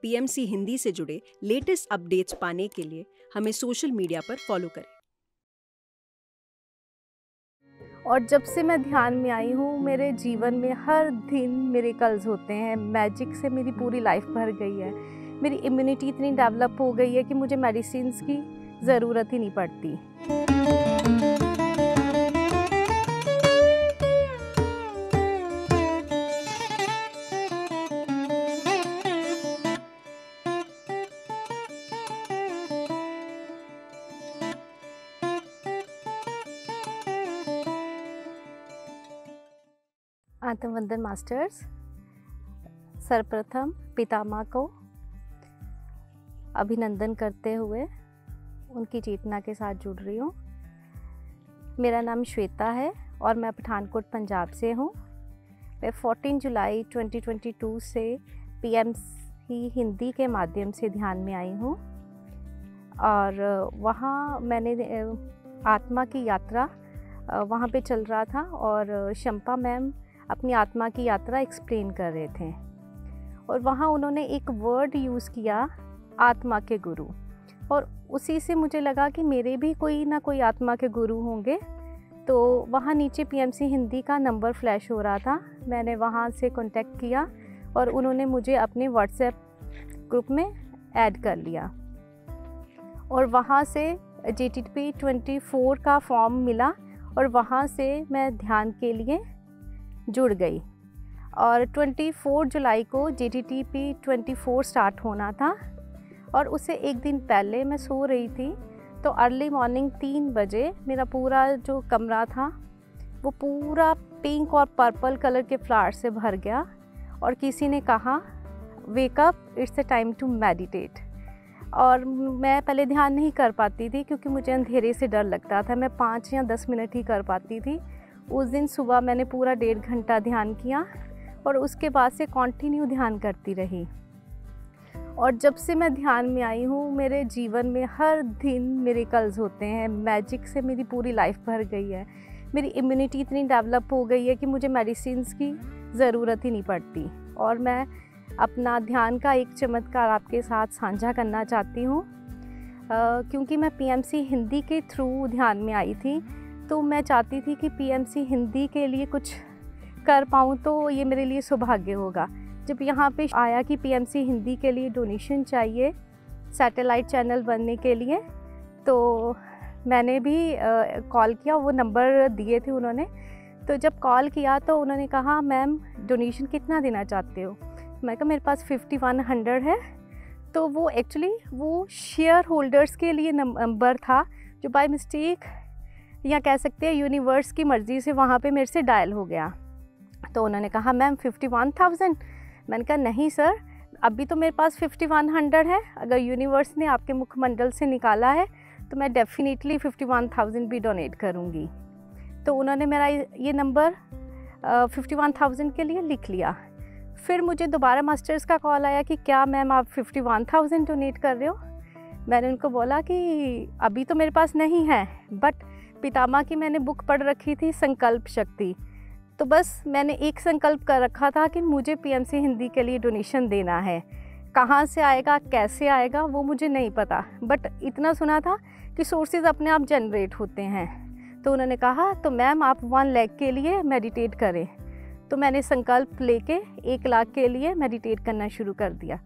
PMC Hindi से जुड़े latest updates पाने के लिए हमें सोशल मीडिया पर फॉलो करें। और जब से मैं ध्यान में आई हूँ, मेरे जीवन में हर दिन मिरेकल्स होते हैं। मैजिक से मेरी पूरी लाइफ भर गई है। मेरी इम्यूनिटी इतनी डेवलप हो गई है कि मुझे मेडिसिन्स की ज़रूरत ही नहीं पड़ती। आत्मवंदन मास्टर्स, सर्वप्रथम पितामह को अभिनंदन करते हुए उनकी चेतना के साथ जुड़ रही हूँ। मेरा नाम श्वेता है और मैं पठानकोट पंजाब से हूँ। मैं 14 जुलाई 2022 से पीएमसी हिंदी के माध्यम से ध्यान में आई हूँ और वहाँ मैंने आत्मा की यात्रा वहाँ पे चल रहा था और शंपा मैम अपनी आत्मा की यात्रा एक्सप्लेन कर रहे थे और वहाँ उन्होंने एक वर्ड यूज़ किया, आत्मा के गुरु, और उसी से मुझे लगा कि मेरे भी कोई ना कोई आत्मा के गुरु होंगे। तो वहाँ नीचे पीएमसी हिंदी का नंबर फ्लैश हो रहा था। मैंने वहाँ से कांटेक्ट किया और उन्होंने मुझे अपने व्हाट्सएप ग्रुप में ऐड कर लिया और वहाँ से JTTP 24 का फॉर्म मिला और वहाँ से मैं ध्यान के लिए जुड़ गई। और 24 जुलाई को JTTP 24 स्टार्ट होना था और उससे एक दिन पहले मैं सो रही थी तो अर्ली मॉर्निंग 3 बजे मेरा पूरा जो कमरा था वो पूरा पिंक और पर्पल कलर के फ्लावर से भर गया और किसी ने कहा wake up, it's a time to meditate. और मैं पहले ध्यान नहीं कर पाती थी क्योंकि मुझे अंधेरे से डर लगता था। मैं 5 या 10 मिनट ही कर पाती थी। उस दिन सुबह मैंने पूरा 1.5 घंटा ध्यान किया और उसके बाद से कंटिन्यू ध्यान करती रही। और जब से मैं ध्यान में आई हूँ, मेरे जीवन में हर दिन मिरेकल्स होते हैं। मैजिक से मेरी पूरी लाइफ भर गई है। मेरी इम्यूनिटी इतनी डेवलप हो गई है कि मुझे मेडिसिन्स की ज़रूरत ही नहीं पड़ती। और मैं अपना ध्यान का एक चमत्कार आपके साथ साझा करना चाहती हूँ। क्योंकि मैं पीएमसी हिंदी के थ्रू ध्यान में आई थी तो मैं चाहती थी कि पीएमसी हिंदी के लिए कुछ कर पाऊँ तो ये मेरे लिए सौभाग्य होगा। जब यहाँ पे आया कि पीएमसी हिंदी के लिए डोनेशन चाहिए सैटेलाइट चैनल बनने के लिए, तो मैंने भी कॉल किया। वो नंबर दिए थे उन्होंने। तो जब कॉल किया तो उन्होंने कहा मैम डोनेशन कितना देना चाहते हो। मैं कहा मेरे पास 5100 है। तो वो एक्चुअली वो शेयर होल्डर्स के लिए नंबर था जो बाय मिस्टेक या कह सकते हैं यूनिवर्स की मर्ज़ी से वहाँ पे मेरे से डायल हो गया। तो उन्होंने कहा मैम 51,000। मैंने कहा नहीं सर, अभी तो मेरे पास 5100 है। अगर यूनिवर्स ने आपके मुखमंडल से निकाला है तो मैं डेफिनेटली 51,000 भी डोनेट करूँगी। तो उन्होंने मेरा ये नंबर 51,000 के लिए लिख लिया। फिर मुझे दोबारा मास्टर्स का कॉल आया कि क्या मैम आप 51,000 डोनेट कर रहे हो। मैंने उनको बोला कि अभी तो मेरे पास नहीं है, बट पितामह की मैंने बुक पढ़ रखी थी संकल्प शक्ति, तो बस मैंने एक संकल्प कर रखा था कि मुझे पीएमसी हिंदी के लिए डोनेशन देना है। कहाँ से आएगा, कैसे आएगा, वो मुझे नहीं पता, बट इतना सुना था कि सोर्सेज अपने आप जनरेट होते हैं। तो उन्होंने कहा तो मैम आप 1 लाख के लिए मेडिटेट करें। तो मैंने संकल्प लेके 1 लाख के लिए मेडिटेट करना शुरू कर दिया।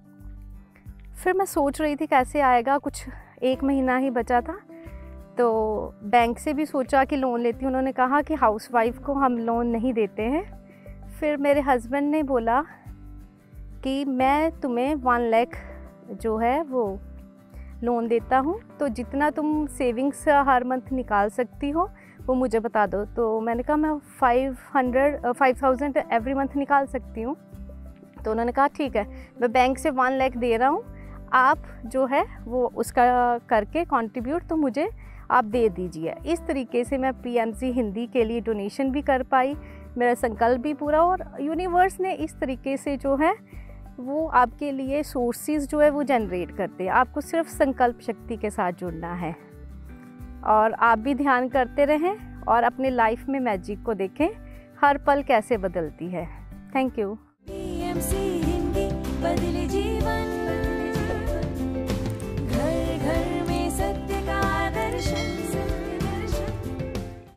फिर मैं सोच रही थी कैसे आएगा, कुछ 1 महीना ही बचा था। तो बैंक से भी सोचा कि लोन लेती हूँ। उन्होंने कहा कि हाउसवाइफ को हम लोन नहीं देते हैं। फिर मेरे हस्बैंड ने बोला कि मैं तुम्हें 1 लाख जो है वो लोन देता हूँ, तो जितना तुम सेविंग्स हर मंथ निकाल सकती हो वो मुझे बता दो। तो मैंने कहा मैं 5,000 एवरी मंथ निकाल सकती हूँ। तो उन्होंने कहा ठीक है, मैं बैंक से 1 लाख दे रहा हूँ, आप जो है वो उसका करके कंट्रीब्यूट तो मुझे आप दे दीजिए। इस तरीके से मैं पीएमसी हिंदी के लिए डोनेशन भी कर पाई, मेरा संकल्प भी पूरा। और यूनिवर्स ने इस तरीके से जो है वो आपके लिए सोर्सेज जो है वो जनरेट करते हैं। आपको सिर्फ संकल्प शक्ति के साथ जुड़ना है और आप भी ध्यान करते रहें और अपने लाइफ में मैजिक को देखें, हर पल कैसे बदलती है। Thank you.